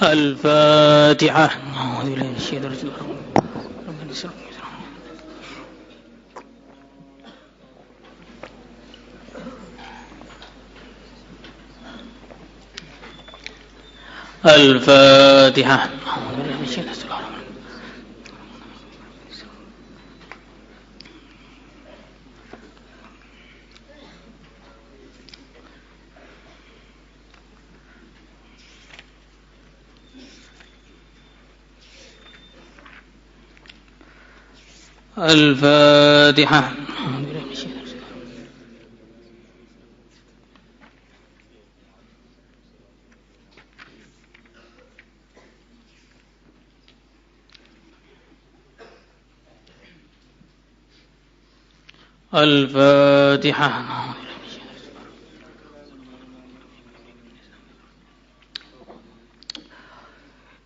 الفاتحة. أعوذ بالله من الشيطان الرجيم. الفاتحة. أعوذ بالله من الشيطان الرجيم. الفاتحة. أعوذ بالله من الشيطان الرجيم. الفاتحة.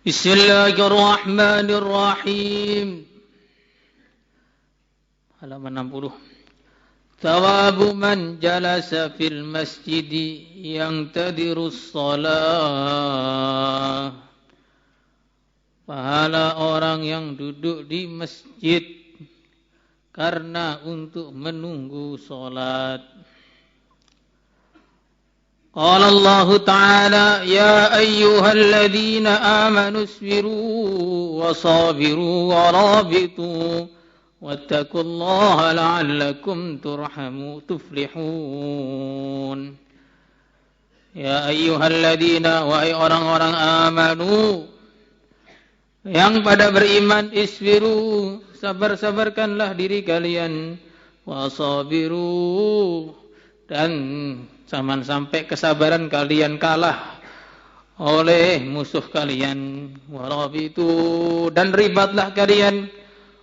بسم الله الرحمن الرحيم. Halaman 60. Thawabu man jalasa fil masjidi yang tadirus salah. Pahala orang yang duduk di masjid karena untuk menunggu salat. Qala Allah Ta'ala ya ayyuhalladzina amanu isbiru wa sabiru wa rabitu wattaqullaha la'allakum tuflihun. Ya ayyuhalladzina, wahai orang-orang amanu yang pada beriman, isbiru, sabar-sabarkanlah diri kalian, wasabiru, dan jangan sampai kesabaran kalian kalah oleh musuh kalian, warabitu, dan ribatlah kalian,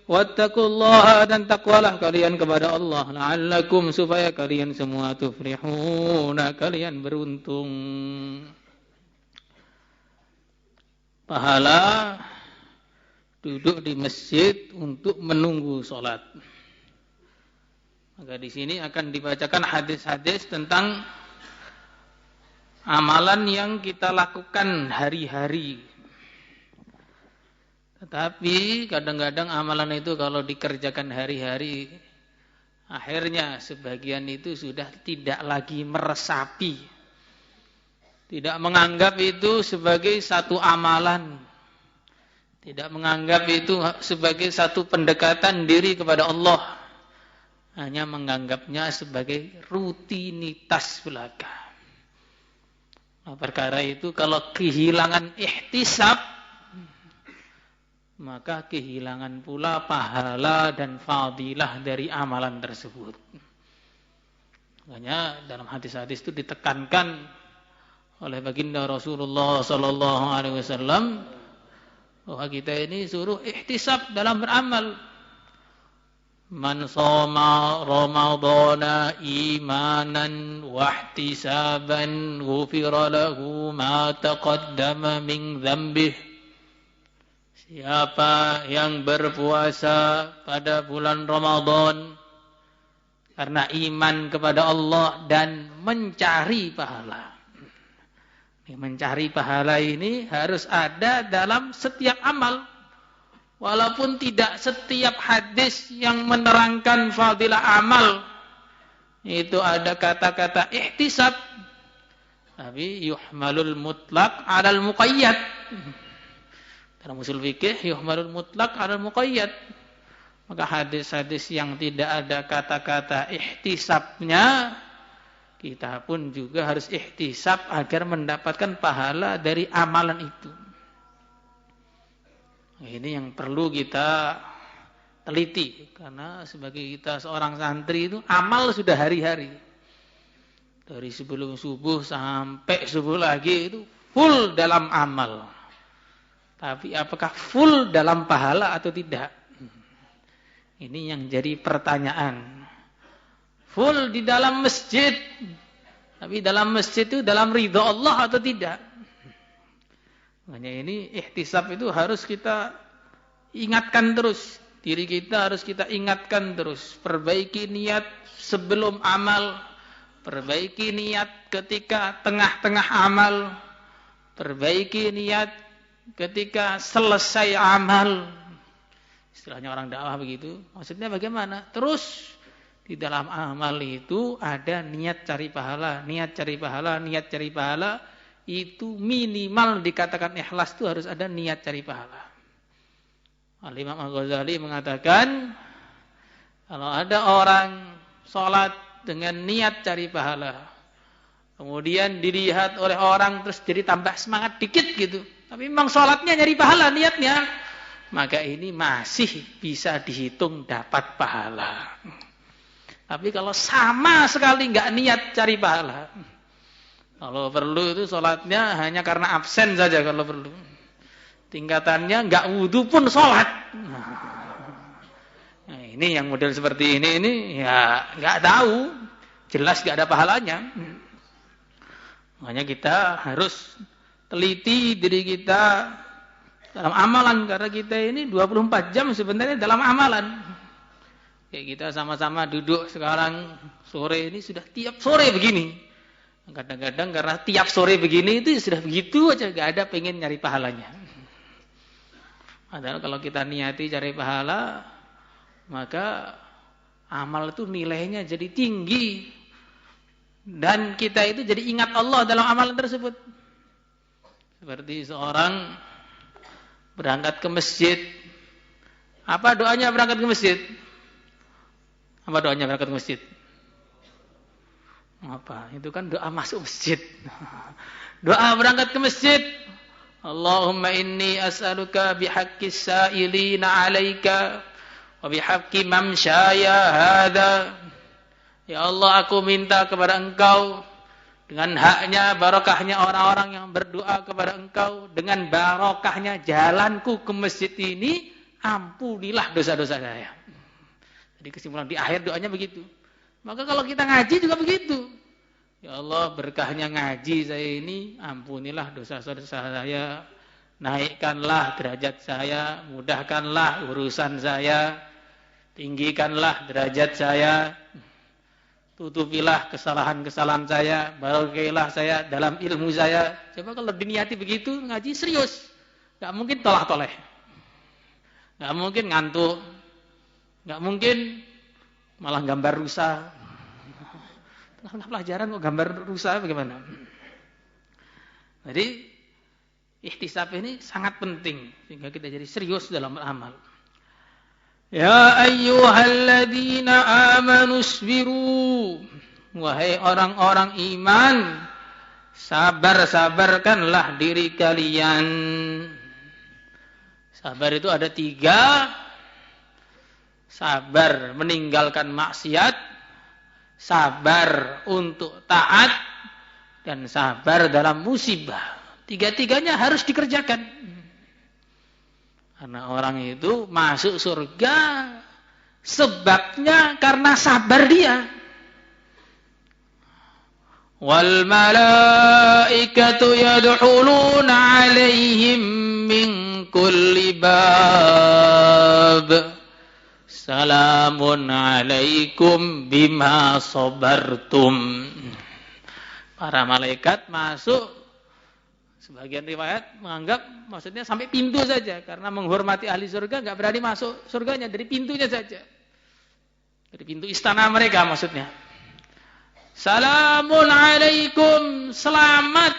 wattaqullaha, dan takwalah kalian kepada Allah, la'allakum, supaya kalian semua tuflihuna, kalian beruntung. Pahala duduk di masjid untuk menunggu sholat. Maka di sini akan dibacakan hadis-hadis tentang amalan yang kita lakukan hari-hari. Tetapi kadang-kadang amalan itu kalau dikerjakan hari-hari, akhirnya sebagian itu sudah tidak lagi meresapi. Tidak menganggap itu sebagai satu amalan. Tidak menganggap itu sebagai satu pendekatan diri kepada Allah. Hanya menganggapnya sebagai rutinitas belaka. Nah, perkara itu kalau kehilangan ihtisab, maka kehilangan pula pahala dan fadilah dari amalan tersebut. Makanya dalam hadis-hadis itu ditekankan oleh baginda Rasulullah SAW bahwa kita ini suruh ihtisab dalam beramal. Man shoma ramadhana imanan wa ihtisaban ghufira lahu ma taqaddama min dzambih. Siapa yang berpuasa pada bulan Ramadan karena iman kepada Allah dan mencari pahala. Mencari pahala ini harus ada dalam setiap amal. Walaupun tidak setiap hadis yang menerangkan fadilah amal itu ada kata-kata ihtisab. Tapi yuhmalul mutlaq 'alal muqayyad. Dalam usul fikih yuhmalul mutlaq 'alal muqayyad. Maka hadis-hadis yang tidak ada kata-kata ihtisabnya, kita pun juga harus ihtisab agar mendapatkan pahala dari amalan itu. Ini yang perlu kita teliti. Karena sebagai kita seorang santri itu amal sudah hari-hari. Dari sebelum subuh sampai subuh lagi itu full dalam amal. Tapi apakah full dalam pahala atau tidak? Ini yang jadi pertanyaan. Full di dalam masjid, tapi dalam masjid itu dalam ridha Allah atau tidak? Makanya ini ihtisab itu harus kita ingatkan terus. Diri kita harus kita ingatkan terus. Perbaiki niat sebelum amal. Perbaiki niat ketika tengah-tengah amal. Perbaiki niat ketika selesai amal, istilahnya orang dakwah begitu, maksudnya bagaimana? Terus di dalam amal itu ada niat cari pahala, niat cari pahala, niat cari pahala, itu minimal dikatakan ikhlas itu harus ada niat cari pahala. Al-Imam Al-Ghazali mengatakan, kalau ada orang sholat dengan niat cari pahala, kemudian dilihat oleh orang terus jadi tambah semangat dikit gitu, tapi memang sholatnya nyari pahala niatnya, maka ini masih bisa dihitung dapat pahala. Tapi kalau sama sekali nggak niat cari pahala, kalau perlu itu sholatnya hanya karena absen saja kalau perlu, tingkatannya nggak wudu pun sholat. Nah, ini yang model seperti ini ya nggak tahu, jelas nggak ada pahalanya. Makanya kita harus teliti diri kita dalam amalan, karena kita ini 24 jam sebenarnya dalam amalan. Kayak kita sama-sama duduk sekarang sore ini sudah tiap sore begini. Kadang-kadang karena tiap sore begini itu sudah begitu aja, nggak ada pengen nyari pahalanya. Padahal kalau kita niati cari pahala, maka amal itu nilainya jadi tinggi. Dan kita itu jadi ingat Allah dalam amalan tersebut. Seperti seorang berangkat ke masjid. Apa doanya berangkat ke masjid? Apa doanya berangkat ke masjid? Apa? Itu kan doa masuk masjid. Doa berangkat ke masjid. Allahumma inni as'aluka bihaqqis sa'ilina 'alaika wa bihaqqi mamsyaya hadza. Ya Allah, aku minta kepada Engkau dengan haknya, barokahnya orang-orang yang berdoa kepada Engkau, dengan barokahnya jalanku ke masjid ini, ampunilah dosa-dosa saya. Jadi kesimpulan di akhir doanya begitu. Maka kalau kita ngaji juga begitu. Ya Allah, berkahnya ngaji saya ini, ampunilah dosa-dosa saya, naikkanlah derajat saya, mudahkanlah urusan saya, tinggikanlah derajat saya, tutupilah kesalahan-kesalahan saya, barokailah saya dalam ilmu saya. Coba kalau diniati begitu, ngaji serius. Gak mungkin tolah-toleh. Gak mungkin ngantuk. Gak mungkin malah gambar rusa. Tengah pelajaran kok gambar rusa bagaimana? Jadi ihtisab ini sangat penting sehingga kita jadi serius dalam amal. Ya ayyuhalladzina amanu isbiru, wahai orang-orang iman, sabar-sabarkanlah diri kalian. Sabar itu ada 3. Sabar meninggalkan maksiat, sabar untuk taat, dan sabar dalam musibah. 3-tiganya harus dikerjakan. Karena orang itu masuk surga sebabnya karena sabar dia. Wal malaikatu yadkhuluna 'alaihim min kulli bab. Salamun 'alaikum bima sabartum. Para malaikat masuk, sebagian riwayat menganggap maksudnya sampai pintu saja, karena menghormati ahli surga enggak berani masuk surganya, dari pintunya saja. Dari pintu istana mereka maksudnya. Salamun 'alaikum, selamat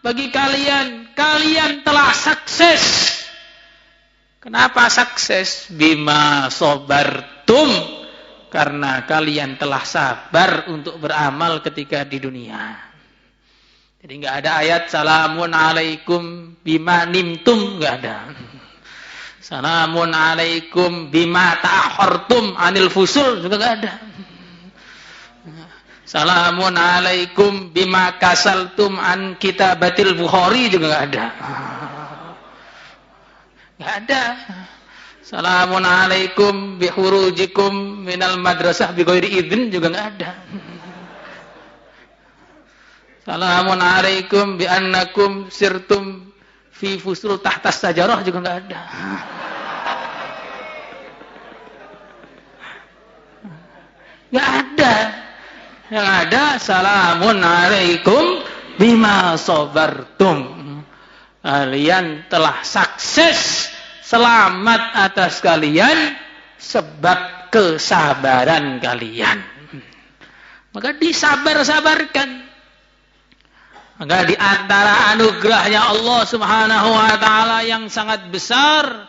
bagi kalian, kalian telah sukses. Kenapa sukses? Bima sabartum, karena kalian telah sabar untuk beramal ketika di dunia. Jadi enggak ada ayat salamun alaikum bima nimtum, enggak ada. Salamun alaikum bima ta'akhartum anil fusul juga enggak ada. Salamun alaikum bima kasaltum an kitabatil Bukhari juga enggak ada. Enggak ada. Salamun alaikum bihurujikum minal madrasah bighairi idzin juga enggak ada. Salamun alaikum bi annakum sirtum fi fusul tahtas sajarah juga enggak ada. Enggak ada. Yang ada salamun alaikum bima sabartum. kalian telah sukses, selamat atas kalian sebab kesabaran kalian. Maka disabar-sabarkan. Maka di antara anugerahnya Allah Subhanahu wa taala yang sangat besar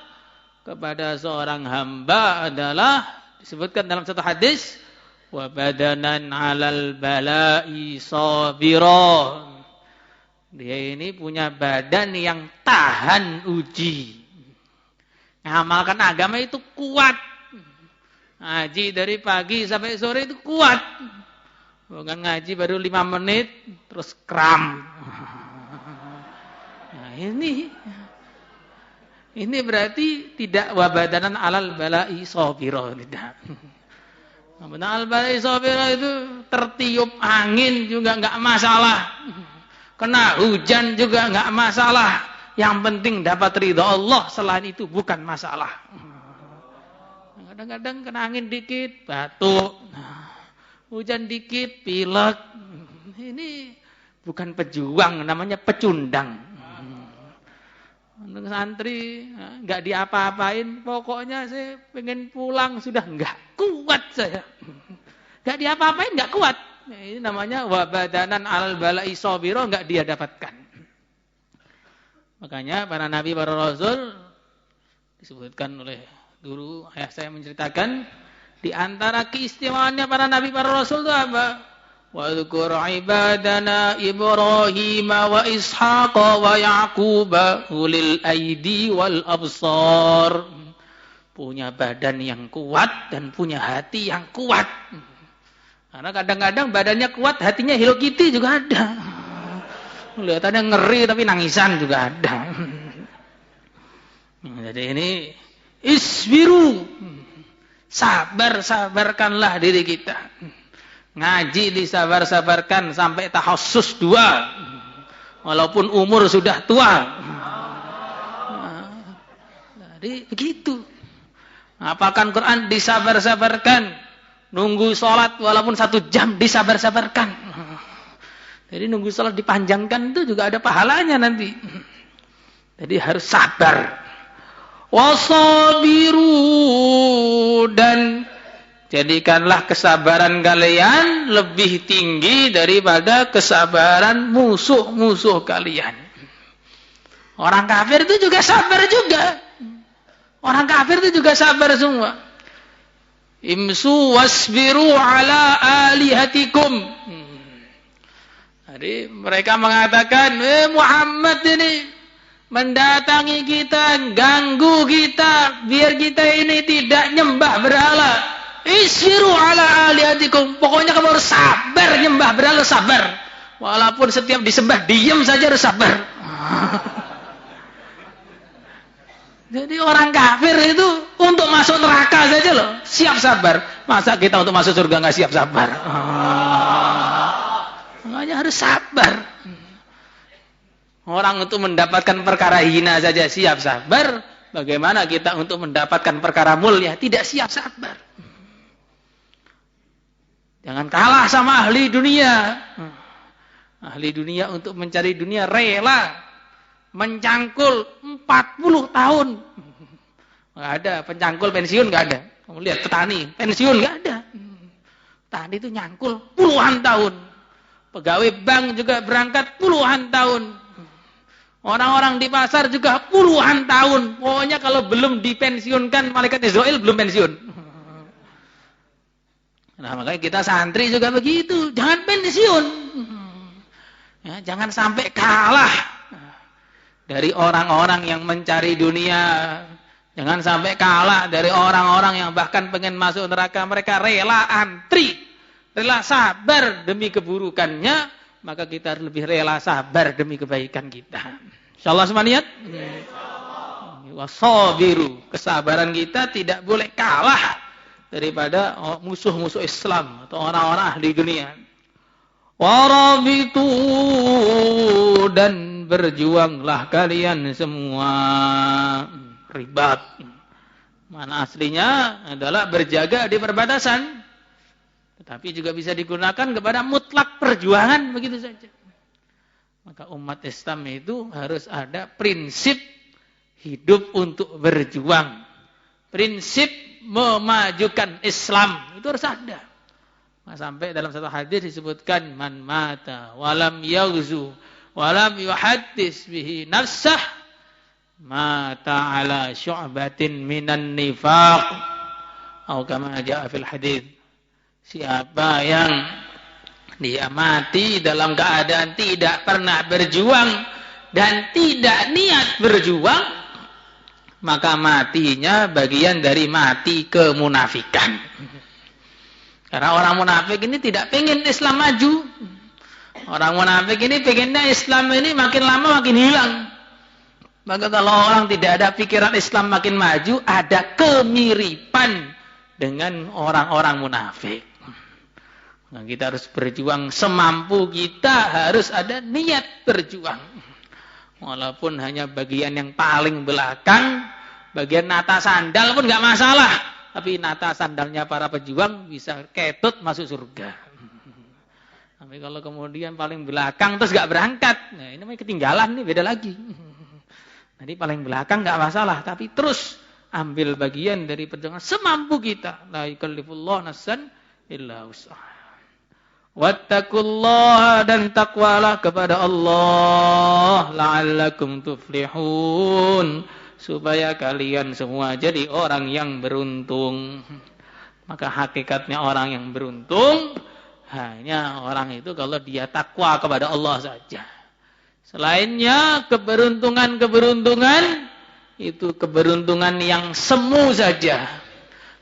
kepada seorang hamba adalah disebutkan dalam satu hadis, wa badanan 'alal bala'i sabira. Dia ini punya badan yang tahan uji. Ngamalkan agama itu kuat. Ngaji dari pagi sampai sore itu kuat. Bukan ngaji baru 5 menit terus kram. Nah, ini berarti tidak wabadanan alal bala'i sabira, tidak. Al bala'i sabira itu tertiup angin juga enggak masalah. Kena hujan juga enggak masalah. Yang penting dapat ridha Allah, selain itu bukan masalah. Kadang-kadang kena angin dikit batuk. Hujan dikit, pilek. Ini bukan pejuang, namanya pecundang. Untuk santri, enggak diapa-apain. Pokoknya saya pengen pulang, sudah enggak kuat saya. Enggak diapa-apain, enggak kuat. Ini namanya wabadanan alal bala'i sabira, enggak dia dapatkan. Makanya para nabi, para rasul, disebutkan oleh guru ayah saya menceritakan, di antara keistimewaannya para nabi, para rasul itu apa? Wa dzkur ibadana Ibrahim wa Ishaq wa Yaqub ulil aidi wal absar. Punya badan yang kuat dan punya hati yang kuat. Karena kadang-kadang badannya kuat, hatinya Hello Kitty juga ada. Kelihatannya ngeri tapi nangisan juga ada. Jadi ini isbiru. Sabar-sabarkanlah diri kita. Ngaji disabar-sabarkan sampai tahassus 2. Walaupun umur sudah tua. Jadi begitu. Hafalkan Quran disabar-sabarkan. Nunggu sholat walaupun 1 jam disabar-sabarkan. Jadi nunggu sholat dipanjangkan itu juga ada pahalanya nanti. Jadi harus sabar. Wasabiru, dan jadikanlah kesabaran kalian lebih tinggi daripada kesabaran musuh-musuh kalian. Orang kafir itu juga sabar juga. Orang kafir itu juga sabar semua. Imsu wasbiru ala alihatikum. Jadi mereka mengatakan, Muhammad ini mendatangi kita, ganggu kita, biar kita ini tidak nyembah berhala. Isbiru ala alihatikum. Pokoknya kamu harus sabar nyembah berhala, sabar. Walaupun setiap disembah diam saja harus sabar. Jadi orang kafir itu untuk masuk neraka saja loh, siap sabar. Masa kita untuk masuk surga nggak siap sabar? Makanya harus sabar. Orang untuk mendapatkan perkara hina saja siap sabar. Bagaimana kita untuk mendapatkan perkara mulia tidak siap sabar? Jangan kalah sama ahli dunia. Ahli dunia untuk mencari dunia rela mencangkul 40 tahun. Nggak ada pencangkul pensiun, nggak ada. Kamu lihat petani pensiun nggak ada. Petani itu nyangkul puluhan tahun. Pegawai bank juga berangkat puluhan tahun. Orang-orang di pasar juga puluhan tahun. Pokoknya kalau belum dipensiunkan malaikat Israel belum pensiun. Nah makanya kita santri juga begitu. Jangan pensiun. Ya, jangan sampai kalah dari orang-orang yang mencari dunia. Jangan sampai kalah dari orang-orang yang bahkan pengen masuk neraka. Mereka rela antri, rela sabar demi keburukannya. Maka kita lebih rela sabar demi kebaikan kita. InsyaAllah semua niat. Wasabiru. Kesabaran kita tidak boleh kalah daripada musuh-musuh Islam atau orang-orang ahli dunia. Warabitu, dan berjuanglah kalian semua. Ribat. Mana aslinya adalah berjaga di perbatasan. Tetapi juga bisa digunakan kepada mutlak perjuangan begitu saja. Maka umat Islam itu harus ada prinsip hidup untuk berjuang. Prinsip memajukan Islam itu harus ada. Sampai dalam satu hadis disebutkan man mata walam yaghzu walam yuhaddis bihi nafsah mata ala syu'batin minan nifaq atau kama jaa fil hadis. Siapa yang dia mati dalam keadaan tidak pernah berjuang dan tidak niat berjuang, maka matinya bagian dari mati kemunafikan. Karena orang munafik ini tidak pengen Islam maju. Orang munafik ini pengennya Islam ini makin lama makin hilang. Maka kalau orang tidak ada pikiran Islam makin maju, ada kemiripan dengan orang-orang munafik. Nah, kita harus berjuang semampu kita, harus ada niat berjuang. Walaupun hanya bagian yang paling belakang, bagian nata sandal pun nggak masalah. Tapi nata sandalnya para pejuang bisa ketut masuk surga. Tapi kalau kemudian paling belakang terus nggak berangkat, nah ini namanya ketinggalan nih, beda lagi. Jadi paling belakang nggak masalah, tapi terus ambil bagian dari perjuangan semampu kita. La yukallifullahu nafsan illa wus'aha. Wattaqullaha, dan takwalah kepada Allah, la'allakum tuflihun, supaya kalian semua jadi orang yang beruntung. Maka hakikatnya orang yang beruntung hanya orang itu kalau dia takwa kepada Allah saja. Selainnya keberuntungan itu keberuntungan yang semu saja,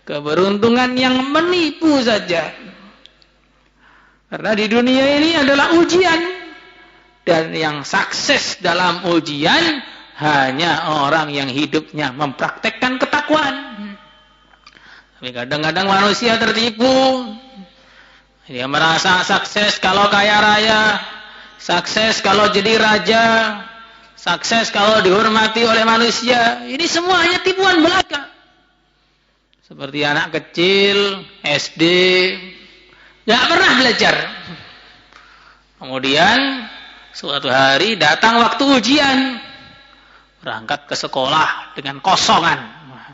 keberuntungan yang menipu saja. Karena di dunia ini adalah ujian, dan yang sukses dalam ujian hanya orang yang hidupnya mempraktekkan ketakwaan. Tapi kadang-kadang manusia tertipu. Dia merasa sukses kalau kaya raya, sukses kalau jadi raja, sukses kalau dihormati oleh manusia. Ini semua hanya tipuan belaka. Seperti anak kecil, SD, nggak pernah belajar. Kemudian suatu hari datang waktu ujian, berangkat ke sekolah dengan kosongan,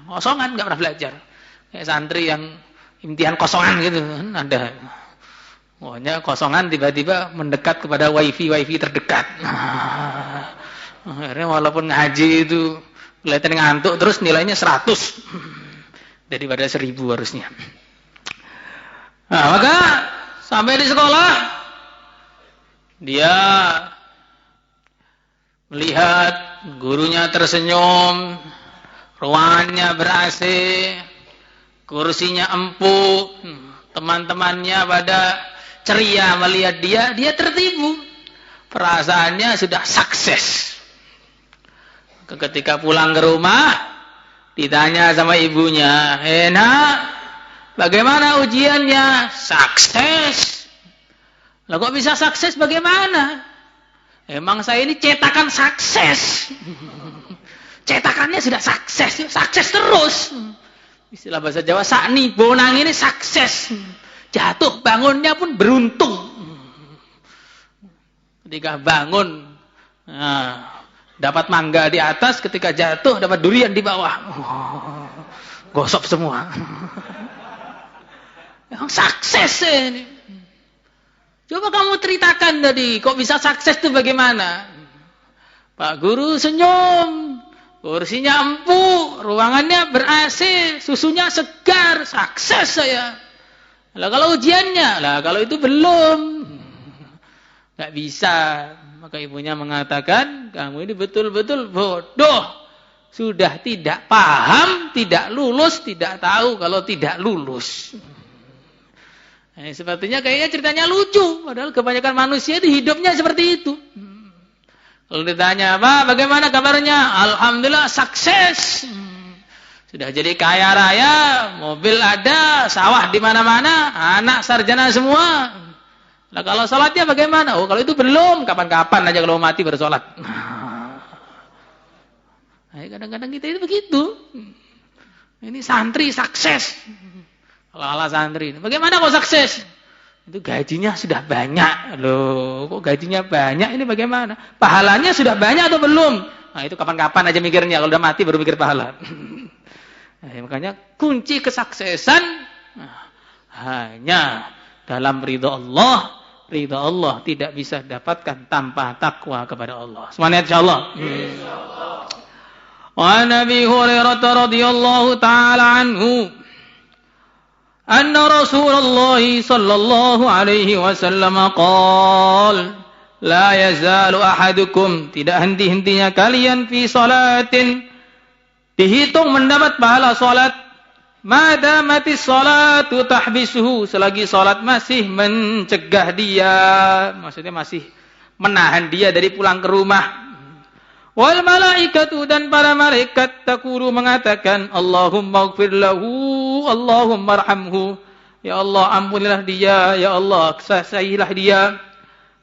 nggak pernah belajar. Kayak santri yang imtihan kosongan gitu, ada. Pokoknya kosongan tiba-tiba mendekat kepada wifi terdekat. Akhirnya walaupun ngaji itu kelihatan ngantuk, terus nilainya 100 daripada 1000 harusnya. Nah, maka sampai di sekolah dia melihat gurunya tersenyum, ruangannya ber-AC, kursinya empuk, teman-temannya pada ceria melihat dia tertipu. Perasaannya sudah sukses. Ketika pulang ke rumah, ditanya sama ibunya, "Nak, bagaimana ujiannya?" "Sukses." Lah kok bisa sukses bagaimana? Emang saya ini cetakan sukses. Cetakannya sudah sukses terus. Istilah bahasa Jawa, sakni bonang ini sukses. Jatuh bangunnya pun beruntung. Ketika bangun, dapat mangga di atas, ketika jatuh dapat durian di bawah. Gosok semua. Yang sukses ini. Coba kamu ceritakan tadi, kok bisa sukses itu bagaimana? Pak Guru senyum, kursinya empuk, ruangannya ber-AC, susunya segar, sukses saya. Lah kalau ujiannya, kalau itu belum. Nggak bisa. Maka ibunya mengatakan, kamu ini betul-betul bodoh. Sudah tidak paham, tidak lulus, tidak tahu kalau tidak lulus. Sepertinya kayaknya ceritanya lucu, padahal kebanyakan manusia itu hidupnya seperti itu. Kalau ditanya, "Pak, bagaimana kabarnya?" "Alhamdulillah sukses. Sudah jadi kaya raya, mobil ada, sawah di mana-mana, anak sarjana semua." Nah, kalau salatnya bagaimana? "Oh, kalau itu belum, kapan-kapan aja kalau mati baru salat." Kadang-kadang kita itu begitu. Ini santri sukses. Ala santri. Bagaimana kok sukses? itu gajinya sudah banyak. Loh, kok gajinya banyak? Ini bagaimana? Pahalanya sudah banyak atau belum? Nah, itu kapan-kapan aja mikirnya. Kalau udah mati baru mikir pahala. Nah, makanya kunci kesuksesan hanya dalam ridha Allah. Ridha Allah tidak bisa dapatkan tanpa takwa kepada Allah. Semuanya insyaallah. Wa Nabi Hurairah radhiyallahu taala anhu anna Rasulullah sallallahu alaihi wasallam qala la yazalu ahadukum, tidak henti-hentinya kalian fi salatin, dihitung mendapat pahala salat, madamatis salatu tahbisuhu, selagi salat masih mencegah dia, maksudnya masih menahan dia dari pulang ke rumah. Wal malaikatu, dan para malaikat taqulu mengatakan Allahumma ighfir lahu, Allahumma arhamhu, ya Allah ampunilah dia, ya Allah sayangilah dia.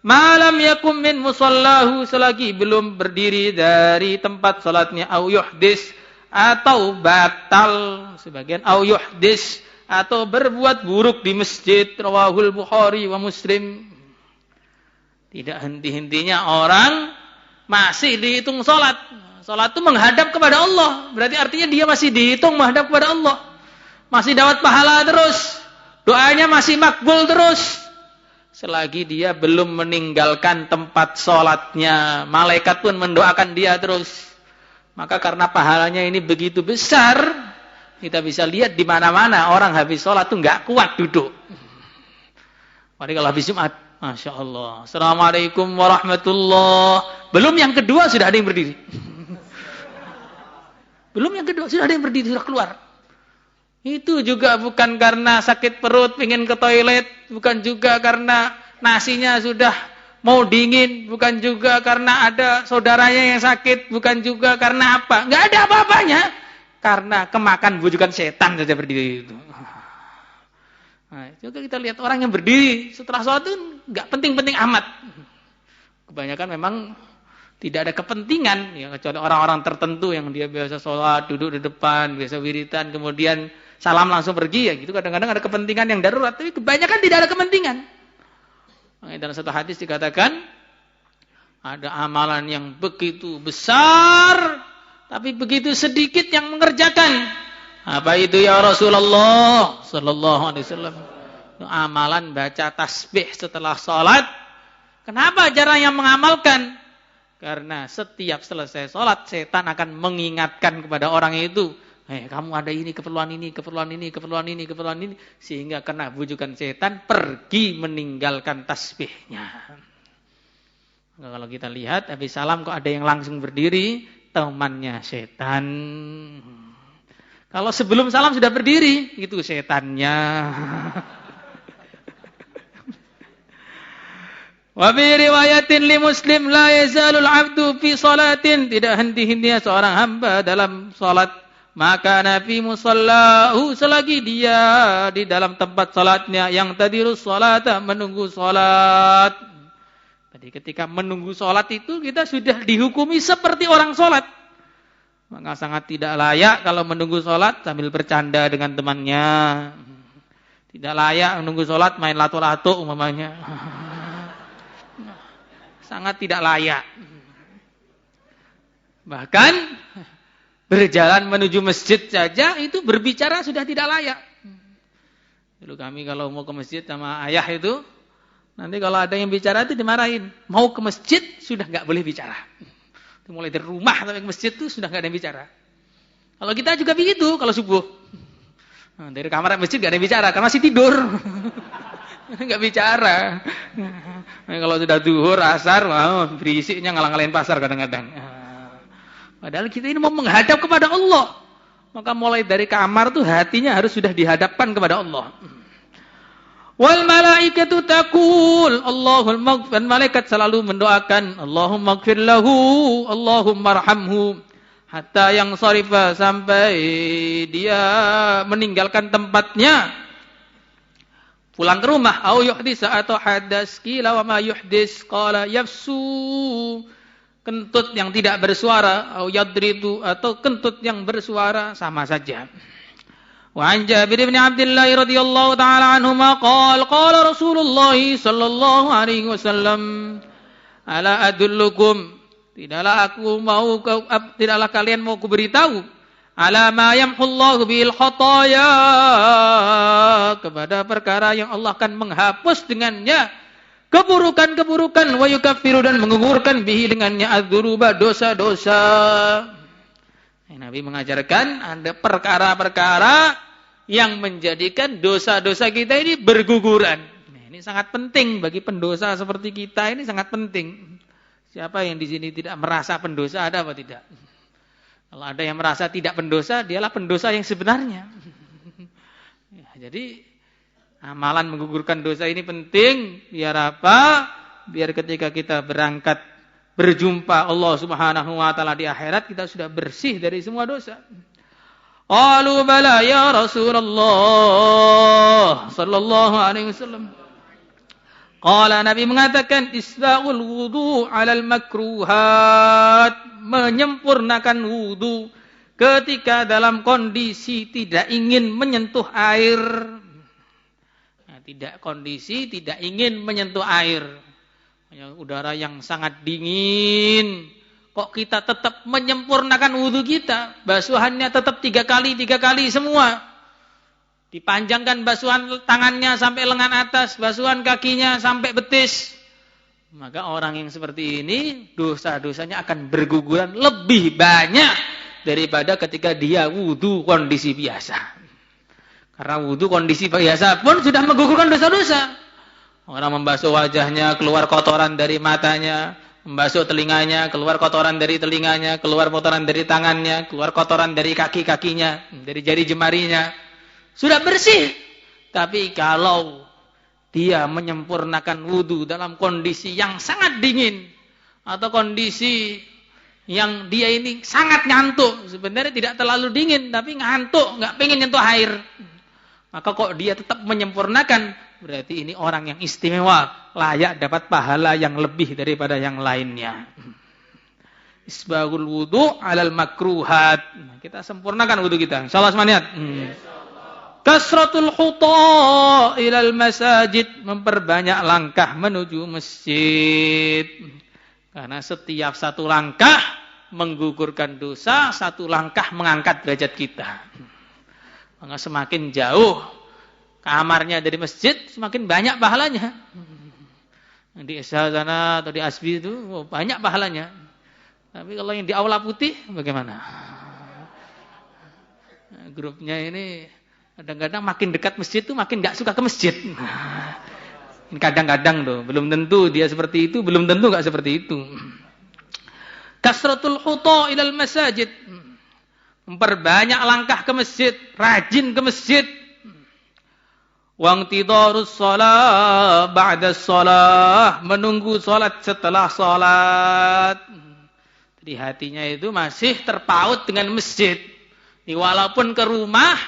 Malam yakum min musallahu, selagi belum berdiri dari tempat salatnya, au yuhdis, atau batal, sebagian au yuhdis, atau berbuat buruk di masjid. Rawahul Bukhari wa Muslim. Tidak henti-hentinya orang masih dihitung salat. Salat itu menghadap kepada Allah, berarti artinya dia masih dihitung menghadap kepada Allah, masih dapat pahala terus, doanya masih makbul terus. Selagi dia belum meninggalkan tempat salatnya, malaikat pun mendoakan dia terus. Maka karena pahalanya ini begitu besar, kita bisa lihat di mana-mana orang habis sholat tuh nggak kuat duduk. Mari kalau habis Jumat, Masya Allah, Assalamualaikum warahmatullah. Belum yang kedua sudah ada yang berdiri. Belum yang kedua sudah ada yang berdiri, sudah keluar. Itu juga bukan karena sakit perut, pengen ke toilet, bukan juga karena nasinya sudah mau dingin, bukan juga karena ada saudaranya yang sakit, bukan juga karena apa. Nggak ada apa-apanya. Karena kemakan bujukan setan saja berdiri itu. Nah, juga kita lihat orang yang berdiri setelah sholat itu nggak penting-penting amat. Kebanyakan memang tidak ada kepentingan, ya, kecuali orang-orang tertentu yang dia biasa sholat, duduk di depan, biasa wiritan, kemudian salam langsung pergi, ya gitu. Kadang-kadang ada kepentingan yang darurat, tapi kebanyakan tidak ada kepentingan. Dalam satu hadis dikatakan ada amalan yang begitu besar tapi begitu sedikit yang mengerjakan. Apa itu ya Rasulullah sallallahu alaihi wasallam? Amalan baca tasbih setelah salat. Kenapa jarang yang mengamalkan? Karena setiap selesai salat setan akan mengingatkan kepada orang itu, kamu ada ini, keperluan ini, keperluan ini, keperluan ini, keperluan ini. Sehingga kena bujukan setan, pergi meninggalkan tasbihnya. Nah, kalau kita lihat, habis salam kok ada yang langsung berdiri, temannya setan. Kalau sebelum salam sudah berdiri, itu setannya. Wa bi riwayatin li Muslim, la yazalul abdu fi salatin, tidak henti-hentinya seorang hamba dalam salat, maka nabi musallahu, selagi dia di dalam tempat salatnya, yang tadirus salata, menunggu salat. Jadi ketika menunggu salat itu kita sudah dihukumi seperti orang salat. Maka sangat tidak layak kalau menunggu salat sambil bercanda dengan temannya. Tidak layak menunggu salat main lato-lato umpamanya. Sangat tidak layak. Bahkan berjalan menuju masjid saja itu berbicara sudah tidak layak. Dulu kami kalau mau ke masjid sama ayah itu, nanti kalau ada yang bicara itu dimarahin. Mau ke masjid sudah nggak boleh bicara. Mulai dari rumah sampai ke masjid itu sudah nggak ada yang bicara. Kalau kita juga begitu kalau subuh. Nah, dari kamar masjid nggak ada yang bicara karena masih tidur. Nggak bicara. Nah, kalau sudah zuhur, asar, berisiknya ngalang-ngalain pasar kadang-kadang. Padahal kita ini mau menghadap kepada Allah. Maka mulai dari kamar tuh hatinya harus sudah dihadapkan kepada Allah. Wal malaikatu taqul Allahul maghfir, malaikat selalu mendoakan Allahumma ighfir lahu, Allahumma arhamhu, hatta yang sarifa, sampai dia meninggalkan tempatnya, pulang ke rumah. Au yuhdis, atau hadas, qila wa ma yuhdis, qala yafsu, kentut yang tidak bersuara, au yadridu, atau kentut yang bersuara, sama saja. وعن جابر بن عبد الله رضي الله تعالى عنهما قال رسول الله صلى الله عليه وسلم ألا أدلكم tidaklah kalian mau kuberitahu ala ma yamhullahu bil khataya, kepada perkara yang Allah akan menghapus dengannya keburukan-keburukan, wa yukaffiru dan menggugurkan bihi dengannya adzunuba, dosa-dosa. Nabi mengajarkan ada perkara-perkara yang menjadikan dosa-dosa kita ini berguguran. Ini sangat penting bagi pendosa seperti kita, ini sangat penting. Siapa yang di sini tidak merasa pendosa, ada apa tidak? Kalau ada yang merasa tidak pendosa, dialah pendosa yang sebenarnya. Ya, jadi amalan menggugurkan dosa ini penting. Biar apa? Biar ketika kita berangkat berjumpa Allah Subhanahu wa taala di akhirat, kita sudah bersih dari semua dosa. Qalu bala ya Rasulullah sallallahu alaihi wasallam. Qala, Nabi mengatakan isbagul wudu 'alal makruhat, menyempurnakan wudu ketika dalam kondisi tidak ingin menyentuh air. Nah, tidak ingin menyentuh air. Udara yang sangat dingin, kok kita tetap menyempurnakan wudu kita? Basuhannya tetap 3 kali semua. Dipanjangkan basuhan tangannya sampai lengan atas, basuhan kakinya sampai betis. Maka orang yang seperti ini dosa-dosanya akan berguguran lebih banyak daripada ketika dia wudu kondisi biasa. Karena wudu kondisi biasa pun sudah menggugurkan dosa-dosa. Orang membasuh wajahnya, keluar kotoran dari matanya, membasuh telinganya, keluar kotoran dari telinganya, keluar kotoran dari tangannya, keluar kotoran dari kaki-kakinya, dari jari jemarinya. Sudah bersih. Tapi kalau dia menyempurnakan wudu dalam kondisi yang sangat dingin, atau kondisi yang dia ini sangat ngantuk, sebenarnya tidak terlalu dingin tapi ngantuk, nggak pengen nyentuh air, maka kok dia tetap menyempurnakan, berarti ini orang yang istimewa, layak dapat pahala yang lebih daripada yang lainnya. Isbagul wudu 'alal makruhat. Kita sempurnakan wudu kita, insyaallah semangat. Kasratul khuta ilal masajid, memperbanyak langkah menuju masjid. Karena setiap satu langkah menggugurkan dosa, satu langkah mengangkat derajat kita. Maka semakin jauh kamarnya dari masjid, semakin banyak pahalanya. Di Esa sana atau di Asbi itu banyak pahalanya. Tapi kalau yang di Aula Putih bagaimana? Grupnya ini kadang-kadang makin dekat masjid tuh makin gak suka ke masjid. Kadang-kadang tuh, belum tentu dia seperti itu, belum tentu gak seperti itu. Kasratul khuta ilal masajid, memperbanyak langkah ke masjid, rajin ke masjid. Wangtidarus shalah ba'da shalah, menunggu salat setelah salat. Jadi hatinya itu masih terpaut dengan masjid. Walaupun ke rumah,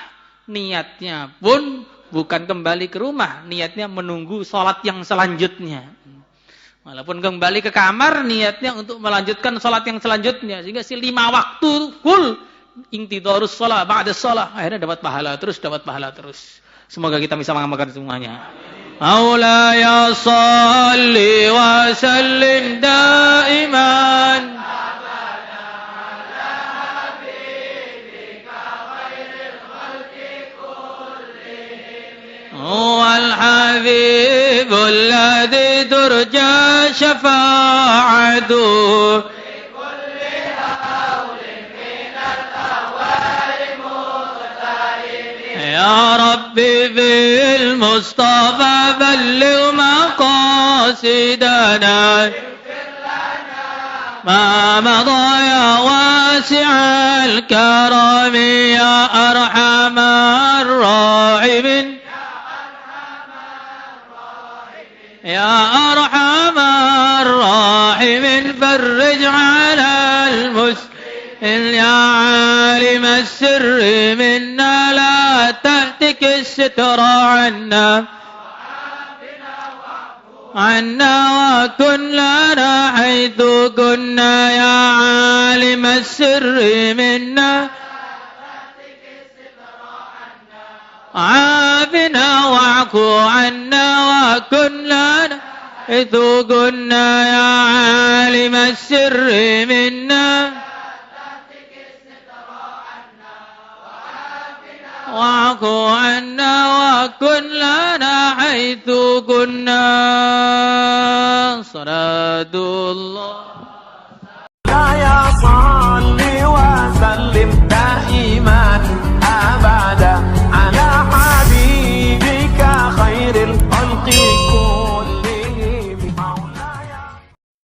niatnya pun bukan kembali ke rumah, niatnya menunggu sholat yang selanjutnya. Walaupun kembali ke kamar, niatnya untuk melanjutkan sholat yang selanjutnya. Sehingga 5 waktu full intidarus sholat, ba'da sholat. Akhirnya dapat pahala terus. Semoga kita bisa mengamalkan semuanya. Maulaya salli wa sallim daiman هو الحبيب الذي ترجى شفاعته بكل هول من الأهوال مغترب يا ربي بالمصطفى بلغ مقاصدنا ما مضى يا واسع الكرم يا أرحم الراحمين يا أرحم الراحمين فرج على المسلمين يا عالم السر منا لا تهتك الستر عنا وكن لنا حيث كنا يا عالم السر منا عافنا واعف عنا وكن لنا حيث كنا يا عالم السر منا واعف عنا وكن لنا حيث كنا صلاة الله